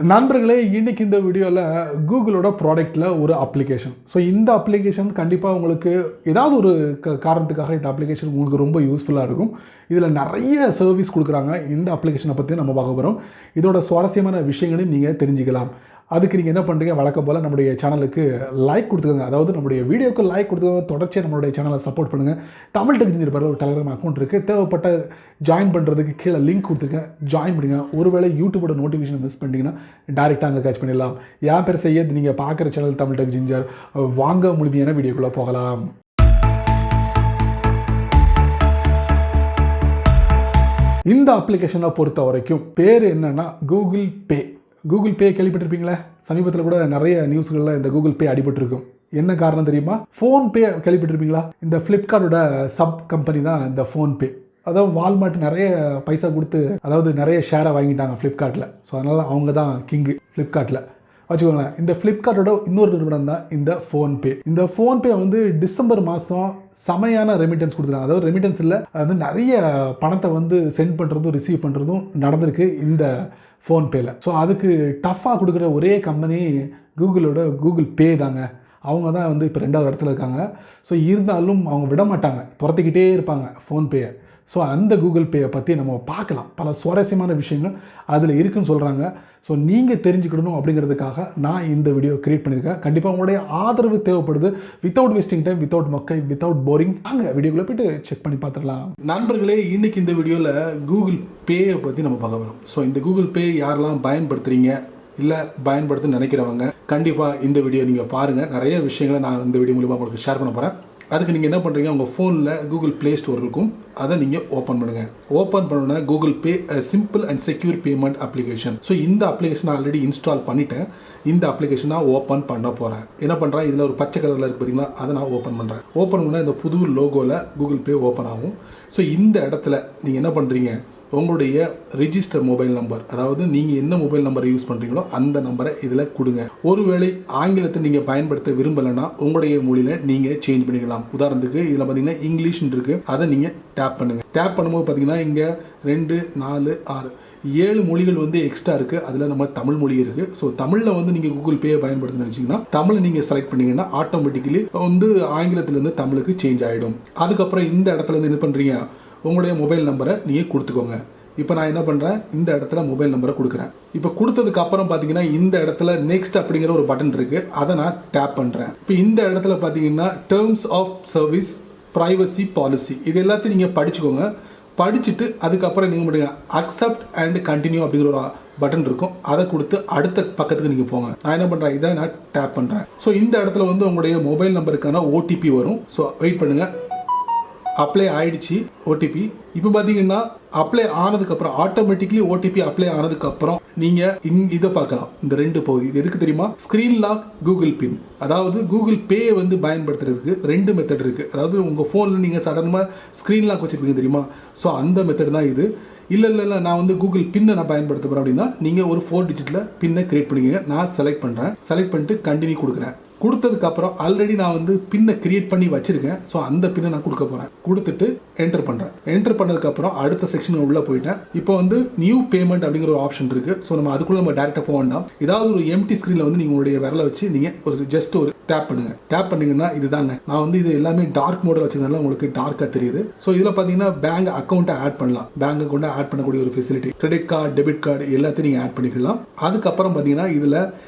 நண்பர்களே, இன்னைக்கு இந்த வீடியோவில் கூகுளோட ப்ராடக்ட்டில் ஒரு அப்ளிகேஷன். ஸோ இந்த அப்ளிகேஷன் கண்டிப்பாக உங்களுக்கு ஏதாவது ஒரு காரணத்துக்காக இந்த அப்ளிகேஷன் உங்களுக்கு ரொம்ப யூஸ்ஃபுல்லாக இருக்கும். இதில் நிறைய சர்வீஸ் கொடுக்குறாங்க. இந்த அப்ளிகேஷனை பற்றி நம்ம பார்க்க போகிறோம். இதோட சுவாரஸ்யமான விஷயங்களையும் நீங்கள் தெரிஞ்சுக்கலாம். அதுக்கு நீங்கள் என்ன பண்ணுறீங்க, வழக்கம் போல் நம்முடைய சேனலுக்கு லைக் கொடுத்துக்கோங்க. அதாவது நம்முடைய வீடியோக்கு லைக் கொடுத்துக்கோங்க. தொடர்ச்சியாக நம்மளுடைய சேனலை சப்போர்ட் பண்ணுங்கள். தமிழ் டெக் இன்ஜினியர் ஒரு டெலிகிராம் அக்கௌண்ட் இருக்குது. தேவைப்பட்ட ஜாயின் பண்ணுறதுக்கு கீழே லிங்க் கொடுத்துருக்கேன், ஜாயின் பண்ணுங்கள். ஒருவேளை யூடியூபோட நோட்டிஃபிகேஷன் மிஸ் பண்ணிட்டீங்கன்னா டேரெக்டாக அங்கே கேட்ச் பண்ணிடலாம். என் பேர் செய்யது, நீங்கள் பார்க்குற சேனல் தமிழ் டெக் இன்ஜினியர். வாங்க முழுமையான வீடியோக்குள்ளே போகலாம். இந்த அப்ளிகேஷனை பொறுத்த வரைக்கும் பேர் என்னென்னா கூகுள் பே. Google Pay கேள்விப்பட்டிருப்பீங்களா? சமீபத்தில் கூட நிறைய நியூஸ்களில் இந்த கூகுள் பே அடிபட்டிருக்கும். என்ன காரணம் தெரியுமா? ஃபோன்பே கேள்விப்பட்டிருப்பீங்களா? இந்த ஃப்ளிப்கார்ட்டோட சப் கம்பெனி தான் இந்த ஃபோன்பே. அதாவது வால்மார்ட் நிறைய பைசா கொடுத்து, அதாவது நிறைய ஷேரை வாங்கிட்டாங்க ஃப்ளிப்கார்ட்டில். ஸோ அதனால் அவங்க தான் கிங்கு ஃப்ளிப்கார்ட்டில் வச்சுக்கோங்களேன். இந்த ஃப்ளிப்கார்ட்டோட இன்னொரு நிறுவனம் தான் இந்த ஃபோன்பே. இந்த ஃபோன்பே வந்து டிசம்பர் மாதம் செமையான ரெமிட்டன்ஸ் கொடுத்துருக்காங்க. அதாவது ரெமிட்டன்ஸ் இல்லை, அது நிறைய பணத்தை வந்து சென்ட் பண்ணுறதும் ரிசீவ் பண்ணுறதும் நடந்திருக்கு இந்த ஃபோன்பேயில். ஸோ அதுக்கு டஃப்பாக கொடுக்குற ஒரே கம்பெனி கூகுளோட கூகுள் பே தாங்க. அவங்க தான் வந்து இப்போ 2வது இடத்துல இருக்காங்க. ஸோ இருந்தாலும் அவங்க விட மாட்டாங்க, துரத்திக்கிட்டே இருப்பாங்க ஃபோன்பேயை. ஸோ அந்த கூகுள் பேயை பற்றி நம்ம பார்க்கலாம். பல சுவாரஸ்யமான விஷயங்கள் அதில் இருக்குதுன்னு சொல்கிறாங்க. ஸோ நீங்கள் தெரிஞ்சுக்கணும் அப்படிங்கிறதுக்காக நான் இந்த வீடியோ கிரியேட் பண்ணியிருக்கேன். கண்டிப்பாக உங்களுடைய ஆதரவு தேவைப்படுது. வித்தவுட் வேஸ்டிங் டைம், வித்தவுட் மொக்கை, வித்தவுட் போரிங், நாங்கள் வீடியோக்குள்ளே போய்ட்டு செக் பண்ணி பார்த்துடலாம். நண்பர்களே, இன்றைக்கி இந்த வீடியோவில் கூகுள் பேயை பற்றி நம்ம பார்க்க வரோம். ஸோ இந்த கூகுள் பே யாரெல்லாம் பயன்படுத்துகிறீங்க, இல்லை பயன்படுத்த நினைக்கிறவங்க கண்டிப்பாக இந்த வீடியோ நீங்கள் பாருங்கள். நிறைய விஷயங்களை நான் இந்த வீடியோ மூலமாக உங்களுக்கு ஷேர் பண்ண போகிறேன். அதுக்கு நீங்கள் என்ன பண்ணுறீங்க, உங்கள் ஃபோனில் கூகுள் ப்ளே ஸ்டோர் இருக்கும், அதை நீங்கள் ஓப்பன் பண்ணுங்கள். ஓப்பன் பண்ணோன்னா Google Pay simple and secure payment application. So இந்த அப்ளிகேஷன் ஆல்ரெடி இன்ஸ்டால் பண்ணிவிட்டேன். இந்த அப்ளிகேஷன் நான் ஓப்பன் பண்ண போகிறேன். என்ன பண்ணுறேன், இதில் ஒரு பச்சை கலரில் இருக்குது பார்த்தீங்களா, அதை நான் ஓப்பன் பண்ணுறேன். ஓப்பன் பண்ணால் இந்த புது லோகோவில் கூகுள் பே ஓப்பன் ஆகும். ஸோ இந்த இடத்துல நீங்கள் என்ன பண்ணுறீங்க, உங்களுடைய ரிஜிஸ்டர் மொபைல் நம்பர், அதாவது நீங்கள் என்ன மொபைல் நம்பரை யூஸ் பண்ணுறீங்களோ அந்த நம்பரை இதில் கொடுங்க. ஒருவேளை ஆங்கிலத்தை நீங்கள் பயன்படுத்த விரும்பலைன்னா உங்களுடைய மொழியில் நீங்கள் சேஞ்ச் பண்ணிக்கலாம். உதாரணத்துக்கு இதில் பார்த்தீங்கன்னா இங்கிலீஷ்னு இருக்குது, அதை நீங்கள் டேப் பண்ணுங்கள். டேப் பண்ணும்போது பார்த்தீங்கன்னா இங்கே 2, 4, 6, 7 மொழிகள் வந்து எக்ஸ்ட்ரா இருக்குது. அதில் நம்ம தமிழ் மொழி இருக்குது. ஸோ தமிழில் வந்து நீங்கள் கூகுள் பேயை பயன்படுத்த நினச்சிங்கன்னா தமிழ் நீங்கள் செலக்ட் பண்ணிங்கன்னா ஆட்டோமேட்டிக்கலி வந்து ஆங்கிலத்திலேருந்து தமிழுக்கு சேஞ்ச் ஆகிடும். அதுக்கப்புறம் இந்த இடத்துல இருந்து என்ன பண்ணுறீங்க, உங்களுடைய மொபைல் நம்பரை நீங்கள் கொடுத்துக்கோங்க. இப்போ நான் என்ன பண்ணுறேன், இந்த இடத்துல மொபைல் நம்பரை கொடுக்குறேன். இப்போ கொடுத்ததுக்கு அப்புறம் பார்த்தீங்கன்னா இந்த இடத்துல நெக்ஸ்ட் அப்படிங்கிற ஒரு பட்டன் இருக்குது, அதை நான் டேப் பண்ணுறேன். இப்போ இந்த இடத்துல பார்த்தீங்கன்னா terms of service, privacy policy, இது எல்லாத்தையும் நீங்கள் படிச்சுக்கோங்க. படிச்சுட்டு அதுக்கப்புறம் நீங்கள் பண்ணுங்க அக்செப்ட் அண்ட் கண்டினியூ அப்படிங்கிற ஒரு பட்டன் இருக்கும், அதை கொடுத்து அடுத்த பக்கத்துக்கு நீங்கள் போங்க. நான் என்ன பண்ணுறேன், இதை நான் டேப் பண்ணுறேன். ஸோ இந்த இடத்துல வந்து உங்களுடைய மொபைல் நம்பருக்கான ஓடிபி வரும். ஸோ வெயிட் பண்ணுங்கள். அப்ளை ஆயிடுச்சு ஓடிபி. இப்போ பார்த்தீங்கன்னா அப்ளை ஆனதுக்கப்புறம் ஆட்டோமேட்டிக்லி ஓடிபி அப்ளை ஆனதுக்கப்புறம் நீங்கள் இதை பார்க்கலாம். இந்த 2 பகுதி இது எதுக்கு தெரியுமா, ஸ்க்ரீன் லாக், கூகுள் பின். அதாவது கூகுள் பே வந்து பயன்படுத்துறதுக்கு 2 மெத்தட் இருக்குது. அதாவது உங்கள் ஃபோனில் நீங்கள் சடனாக ஸ்க்ரீன் லாக் வச்சுருப்பீங்க தெரியுமா, ஸோ அந்த மெத்தட் தான் இது. இல்லை நான் வந்து கூகுள் பின்னை நான் பயன்படுத்த போகிறேன் அப்படின்னா நீங்கள் ஒரு 4 டிஜிட்டில் பின்னை கிரியேட் பண்ணிக்கங்க. நான் செலக்ட் பண்ணுறேன். செலக்ட் பண்ணிட்டு கண்டினியூ கொடுக்குறேன். கொடுத்ததுக்கப்புறம் ஆல்ரெடி நான் வந்து பின்னை கிரியேட் பண்ணி வச்சுருக்கேன். ஸோ அந்த பின்னை நான் கொடுக்க போகிறேன். கொடுத்துட்டு என்டர் பண்ணுறேன். என்டர் பண்ணதுக்கப்புறம் அடுத்த செக்ஷன் உள்ளே போயிட்டேன். இப்போ வந்து நியூ பேமெண்ட் அப்படிங்கிற ஒரு ஆப்ஷன் இருக்குது. ஸோ நம்ம அதுக்குள்ளே நம்ம டேரெக்டாக போக வேண்டாம். ஏதாவது ஒரு எம்டி ஸ்க்ரீனில் வந்து நீங்கள் உங்களுடைய விரலை வச்சு நீங்கள் ஒரு ஜஸ்ட் ஒரு டேப் பண்ணுங்கள். டேப் பண்ணிங்கன்னா இதுதாங்க. நான் வந்து இது எல்லாமே டார்க் மோடில் வச்சதுனால உங்களுக்கு டார்க்காக தெரியுது. ஸோ இதில் பார்த்தீங்கன்னா பேங்க் அக்கௌண்ட்டை ஆட் பண்ணலாம். பேங்க் அக்கௌண்ட்டை ஆட் பண்ணக்கூடிய ஒரு facility, credit card, debit card எல்லாத்தையும் நீங்கள் ஆட் பண்ணிக்கலாம். அதுக்கப்புறம் பார்த்தீங்கன்னா இதில்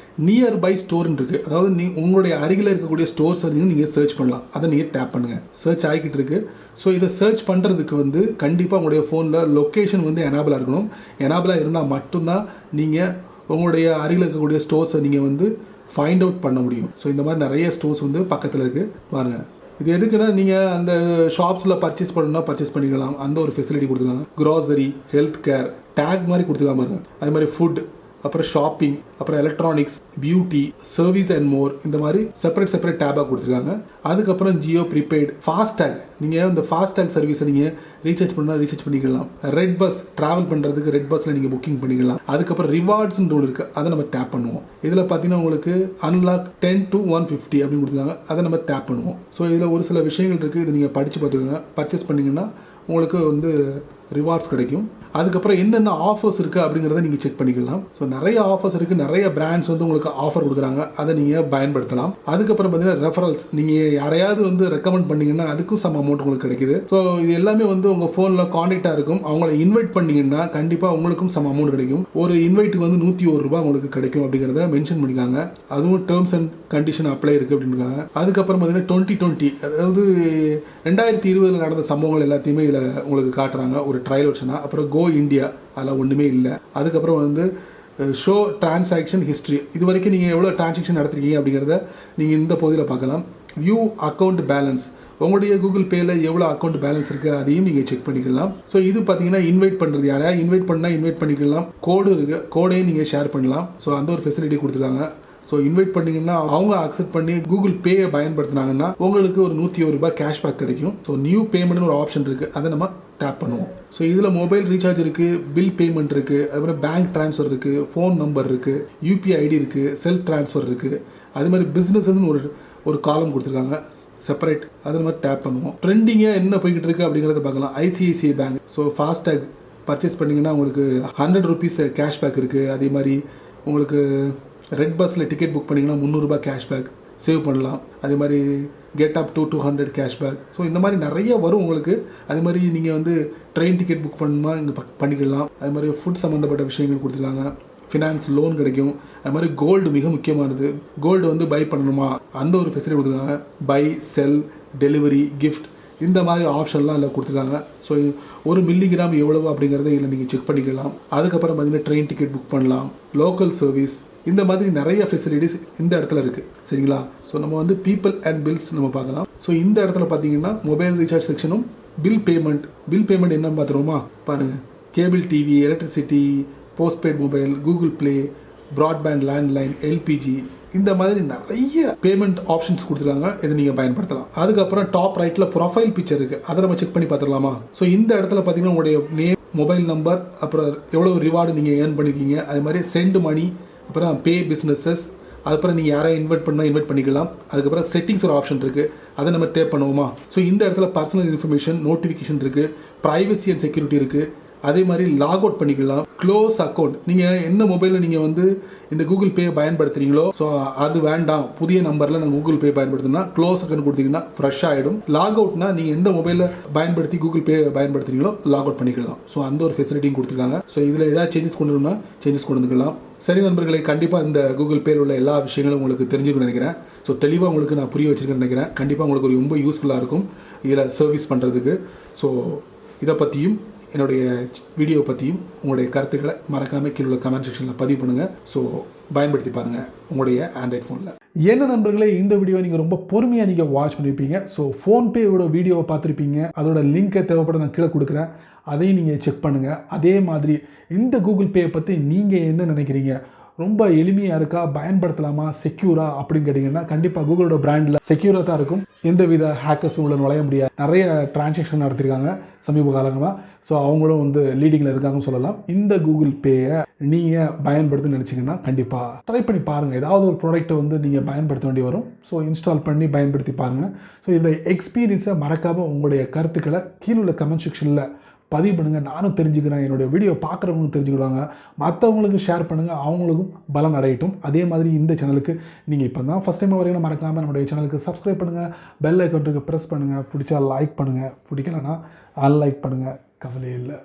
நியர்பை ஸ்டோர்னு இருக்குது. அதாவது உங்களுடைய அருகில் இருக்கக்கூடிய ஸ்டோர்ஸை நீங்கள் சர்ச் பண்ணலாம். அதை நீங்கள் டேப் பண்ணுங்கள். சர்ச் ஆகிக்கிட்டு இருக்கு. ஸோ இதை சர்ச் பண்ணுறதுக்கு வந்து கண்டிப்பாக உங்களுடைய ஃபோனில் லொக்கேஷன் வந்து எனேபிளாக இருக்கணும். எனேபிளாக இருந்தால் மட்டும்தான் நீங்கள் உங்களுடைய அருகில் இருக்கக்கூடிய ஸ்டோர்ஸை நீங்கள் வந்து ஃபைண்ட் அவுட் பண்ண முடியும். ஸோ இந்த மாதிரி நிறைய ஸ்டோர்ஸ் வந்து பக்கத்தில் இருக்குது பாருங்கள். இது எதுக்குன்னா நீங்கள் அந்த ஷாப்ஸில் பர்ச்சேஸ் பண்ணணும்னா பர்ச்சேஸ் பண்ணிக்கலாம். அந்த ஒரு ஃபெசிலிட்டி கொடுத்துருக்காங்க. க்ராசரி, ஹெல்த் கேர், டேக் மாதிரி கொடுத்துருக்காங்க பாருங்க. அதே மாதிரி ஃபுட், அப்புறம் ஷாப்பிங், அப்புறம் electronics, beauty, service and more, இந்த மாதிரி செப்பரேட் டேபாக கொடுத்துருக்காங்க. அதுக்கப்புறம் ஜியோ ப்ரீபெய்ட், ஃபாஸ்டேக், நீங்கள் இந்த ஃபாஸ்டேக் சர்வீஸை நீங்கள் ரீசார்ஜ் பண்ணால் ரீசார்ஜ் பண்ணிக்கலாம். ரெட் பஸ் ட்ராவல் பண்ணுறதுக்கு ரெட் பஸ்ஸில் நீங்கள் புக்கிங் பண்ணிக்கலாம். அதுக்கப்புறம் ரிவார்ட்ஸ்ன்னு ஒன்று இருக்குது, அதை நம்ம டேப் பண்ணுவோம். இதில் பார்த்தீங்கன்னா உங்களுக்கு அன்லாக் 10 to 150 அப்படின்னு கொடுத்துருக்காங்க, அதை நம்ம டேப் பண்ணுவோம். ஸோ இதில் ஒரு சில விஷயங்கள் இருக்குது, இதை நீங்கள் படித்து பார்த்துக்கோங்க. பர்ச்சேஸ் பண்ணிங்கன்னா உங்களுக்கு வந்து ரிவார்ட்ஸ் கிடைக்கும். அதுக்கப்புறம் என்னென்ன ஆஃபர்ஸ் இருக்குது அப்படிங்கிறத நீங்கள் செக் பண்ணிக்கலாம். ஸோ நிறைய ஆஃபர்ஸ் இருக்குது, நிறைய பிராண்ட்ஸ் வந்து உங்களுக்கு ஆஃபர் கொடுக்குறாங்க, அதை நீங்கள் பயன்படுத்தலாம். அதுக்கப்புறம் பார்த்தீங்கன்னா ரெஃபரல்ஸ், நீங்கள் யாரையாவது வந்து ரெக்கமெண்ட் பண்ணிங்கன்னா அதுக்கும் சம் அமௌண்ட் உங்களுக்கு கிடைக்குது. ஸோ இது எல்லாமே வந்து உங்கள் ஃபோனில் காண்டாக்டாக இருக்கும். அவங்கள இன்வைட் பண்ணிங்கன்னா கண்டிப்பாக உங்களுக்கும் சம் அமௌண்ட் கிடைக்கும். ஒரு இன்வைட்டுக்கு வந்து 101 ரூபாய் உங்களுக்கு கிடைக்கும் அப்படிங்கிறத மென்ஷன் பண்ணிக்காங்க. அதுவும் டேர்ம்ஸ் அண்ட் கண்டிஷன் அப்ளை இருக்குது அப்படின்றாங்க. அதுக்கப்புறம் பார்த்தீங்கன்னா 2020, அதாவது 2020 நடந்த சம்பவங்கள் எல்லாத்தையுமே இதில் உங்களுக்கு காட்டுறாங்க ஒரு ட்ரையல் வெர்ஷனாக. அப்புறம் கோ இந்தியா, அதில் ஒன்றுமே இல்லை. அதுக்கப்புறம் வந்து ஷோ டிரான்சாக்ஷன் ஹிஸ்ட்ரி, இது வரைக்கும் நீங்கள் எவ்வளோ டிரான்சாக்ஷன் நடத்திருக்கீங்க அப்படிங்கிறத நீங்கள் இந்த பகுதியில் பார்க்கலாம். வியூ அக்கௌண்ட் பேலன்ஸ், உங்களுடைய கூகுள் பேயில் எவ்வளோ அக்கௌண்ட் பேலன்ஸ் இருக்குது அதையும் நீங்கள் செக் பண்ணிக்கலாம். ஸோ இது பார்த்தீங்கன்னா இன்வைட் பண்ணுறது, யாரையா இன்வைட் பண்ணால் இன்வைட் பண்ணிக்கலாம். கோடு இருக்குது, கோடையும் நீங்கள் ஷேர் பண்ணலாம். ஸோ அந்த ஒரு ஃபெசிலிட்டி கொடுத்துருக்காங்க. ஸோ இன்வைட் பண்ணிங்கன்னா அவங்க அக்செப்ட் பண்ணி கூகுள் பேயை பயன்படுத்தினாங்கன்னா உங்களுக்கு ஒரு 101 ரூபாய் கேஷ்பேக் கிடைக்கும். ஸோ நியூ பேமெண்ட்னு ஒரு ஆப்ஷன் இருக்குது, அதை நம்ம டேப் பண்ணுவோம். ஸோ இதில் மொபைல் ரீசார்ஜ் இருக்குது, பில் பேமெண்ட் இருக்குது, அதுக்கப்புறம் பேங்க் ட்ரான்ஸ்ஃபர் இருக்குது, ஃபோன் நம்பர் இருக்குது, யூபிஐ ஐடி இருக்குது, செல்ஃப் ட்ரான்ஸ்ஃபர் இருக்குது. அது மாதிரி பிஸ்னஸ்ன்னு ஒரு காலம் கொடுத்துருக்காங்க செப்பரேட், அது மாதிரி டேப் பண்ணுவோம். ட்ரெண்டிங்காக என்ன போய்கிட்டு இருக்குது அப்படிங்கிறத பார்க்கலாம். ICICI bank, so FASTag purchase பண்ணிங்கன்னா உங்களுக்கு 100 ரூபீஸ் கேஷ்பேக் இருக்குது. அதே மாதிரி உங்களுக்கு ரெட் பஸ்ஸில் டிக்கெட் புக் பண்ணிங்கன்னா 300 ரூபாய் கேஷ்பேக் சேவ் பண்ணலாம். அதே மாதிரி get up to 200 cashback. So இந்த மாதிரி நிறைய வரும் உங்களுக்கு. அதே மாதிரி நீங்கள் வந்து ட்ரெயின் டிக்கெட் புக் பண்ணணுமா இங்கே பண்ணிக்கலாம். அது மாதிரி ஃபுட் சம்மந்தப்பட்ட விஷயங்கள் கொடுத்துருக்காங்க. ஃபினான்ஸ் லோன் கிடைக்கும். அது மாதிரி கோல்டு மிக முக்கியமானது. கோல்டு வந்து பை பண்ணணுமா அந்த ஒரு ஃபெசிலிட்டி கொடுத்துருக்காங்க. பை, செல், டெலிவரி, கிஃப்ட், இந்த மாதிரி ஆப்ஷன்லாம் இதில் கொடுத்துருக்காங்க. ஸோ 1 மில்லிகிராம் எவ்வளவு அப்படிங்கிறத இதில் நீங்கள் செக் பண்ணிக்கலாம். அதுக்கப்புறம் பார்த்தீங்கன்னா ட்ரெயின் டிக்கெட் புக் பண்ணலாம், லோக்கல் சர்வீஸ், இந்த மாதிரி நிறைய ஃபெசிலிட்டிஸ் இந்த இடத்துல இருக்குது. சரிங்களா? ஸோ நம்ம வந்து பீப்பிள் அண்ட் பில்ஸ் நம்ம பார்க்கலாம். ஸோ இந்த இடத்துல பார்த்தீங்கன்னா மொபைல் ரீசார்ஜ் செக்ஷனும் பில் பேமெண்ட் என்ன பார்த்துருவோமா பாருங்கள். Cable TV, electricity, postpaid mobile, Google play, broadband, landline, LPG, இந்த மாதிரி நிறைய பேமெண்ட் ஆப்ஷன்ஸ் கொடுத்துருக்காங்க. இதை நீங்கள் பயன்படுத்தலாம். அதுக்கப்புறம் டாப் ரைட்டில் ப்ரொஃபைல் பிக்சர் இருக்குது, அதை நம்ம செக் பண்ணி பார்த்துடலாமா? ஸோ இந்த இடத்துல பார்த்தீங்கன்னா உங்களுடைய நேம், மொபைல் நம்பர், அப்புறம் எவ்வளோ ரிவார்டு நீங்கள் ஏர்ன் பண்ணியிருக்கீங்க, அது மாதிரி சென்ட் மணி, அப்புறம் பே பிஸ்னஸஸ், அதுக்கப்புறம் நீங்கள் யாரை இன்வைட் பண்ணிக்கலாம். அதுக்கப்புறம் செட்டிங்ஸ் ஒரு ஆப்ஷன் இருக்குது, அதை நம்ம டேப் பண்ணுவோமா? ஸோ இந்த இடத்துல பர்சனல் இன்ஃபர்மேஷன், நோட்டிஃபிகேஷன் இருக்குது, ப்ரைவசி அண்ட் செக்யூரிட்டி இருக்குது. அதே மாதிரி லாக் அவுட் பண்ணிக்கலாம். க்ளோஸ் அக்கௌண்ட், நீங்கள் என்ன மொபைலில் நீங்கள் வந்து இந்த கூகுள் பே பயன்படுத்துறீங்களோ ஸோ அது வேண்டாம், புதிய நம்பரில் நாங்கள் கூகுள் பே பயன்படுத்தினா க்ளோஸ் அக்கௌண்ட் கொடுத்தீங்கன்னா ஃப்ரெஷ் ஆகிடும். லாக் அவுட்னா நீங்கள் எந்த மொபைலில் பயன்படுத்தி கூகுள் பே பயன்படுத்துறீங்களோ லாக் அவுட் பண்ணிக்கலாம். ஸோ அந்த ஒரு ஃபெசிலிட்டியும் கொடுத்துருக்காங்க. ஸோ இதில் ஏதாவது சேஞ்சஸ் கொண்டு வரணும்னா சேஞ்சஸ் கொண்டு வந்துக்கலாம். சரி நண்பர்களை, கண்டிப்பாக இந்த கூகுள் பேயில் உள்ள எல்லா விஷயங்களும் உங்களுக்கு தெரிஞ்சுக்கணும்னு நினைக்கிறேன். ஸோ தெளிவாக உங்களுக்கு நான் புரிய வச்சுருக்கேன்னு நினைக்கிறேன். கண்டிப்பாக உங்களுக்கு ஒரு ரொம்ப யூஸ்ஃபுல்லாக இருக்கும் இதில் சர்வீஸ் பண்ணுறதுக்கு. ஸோ இதை பற்றியும் என்னுடைய வீடியோ பற்றியும் உங்களுடைய கருத்துக்களை மறக்காமல் கீழே உள்ள கமெண்ட் செக்ஷனில் பதிவு பண்ணுங்கள். ஸோ பயன்படுத்தி பாருங்கள் உங்களுடைய ஆண்ட்ராய்ட் ஃபோனில். என்ன நண்பர்களே, இந்த வீடியோ நீங்கள் ரொம்ப பொறுமையாக நீங்கள் வாட்ச் பண்ணியிருப்பீங்க. ஸோ ஃபோன்பேயோட வீடியோவை பார்த்துருப்பீங்க, அதோட லிங்க்கை தேவைப்பட நான் கீழே கொடுக்குறேன், அதையும் நீங்கள் செக் பண்ணுங்கள். அதே மாதிரி இந்த கூகுள் பே பற்றி நீங்கள் என்ன நினைக்கிறீங்க? ரொம்ப எளிமையாக இருக்கா, பயன்படுத்தலாமா, செக்யூரா அப்படின்னு கேட்டிங்கன்னா கண்டிப்பாக கூகுளோட பிராண்டில் செக்யூராக தான் இருக்கும். எந்தவித ஹேக்கர்ஸும் உள்ள நுழைய முடியாது. நிறைய டிரான்சாக்ஷன் நடத்திருக்காங்க சமீப காலங்களாக. ஸோ அவங்களும் வந்து லீடிங்கில் இருக்காங்கன்னு சொல்லலாம். இந்த கூகுள் பேயை நீங்கள் பயன்படுத்த நினச்சிங்கன்னா கண்டிப்பாக ட்ரை பண்ணி பாருங்கள். ஏதாவது ஒரு ப்ராடக்ட்டை வந்து நீங்கள் பயன்படுத்த வேண்டி வரும். ஸோ இன்ஸ்டால் பண்ணி பயன்படுத்தி பாருங்கள். ஸோ இதோடைய எக்ஸ்பீரியன்ஸை மறக்காமல் உங்களுடைய கருத்துக்களை கீழே உள்ள கமெண்ட் செக்ஷனில் பதிவு பண்ணுங்கள். நானும் தெரிஞ்சுக்கிறேன், என்னுடைய வீடியோ பார்க்குறவங்களும் தெரிஞ்சுக்கிடுவாங்க, மற்றவங்களுக்கு ஷேர் பண்ணுங்கள், அவங்களுக்கும் பலம் அடையட்டும். அதே மாதிரி இந்த சேனலுக்கு நீங்கள் இப்போ தான் ஃபஸ்ட் டைம் வரைக்கும் மறக்காமல் நம்மளுடைய சேனலுக்கு சப்ஸ்கிரைப் பண்ணுங்கள், பெல் ஐக்கானுக்கு ப்ரெஸ் பண்ணுங்கள், பிடிச்சா லைக் பண்ணுங்கள், பிடிக்கலன்னா அன்லைக் பண்ணுங்கள், கவலையே இல்லை.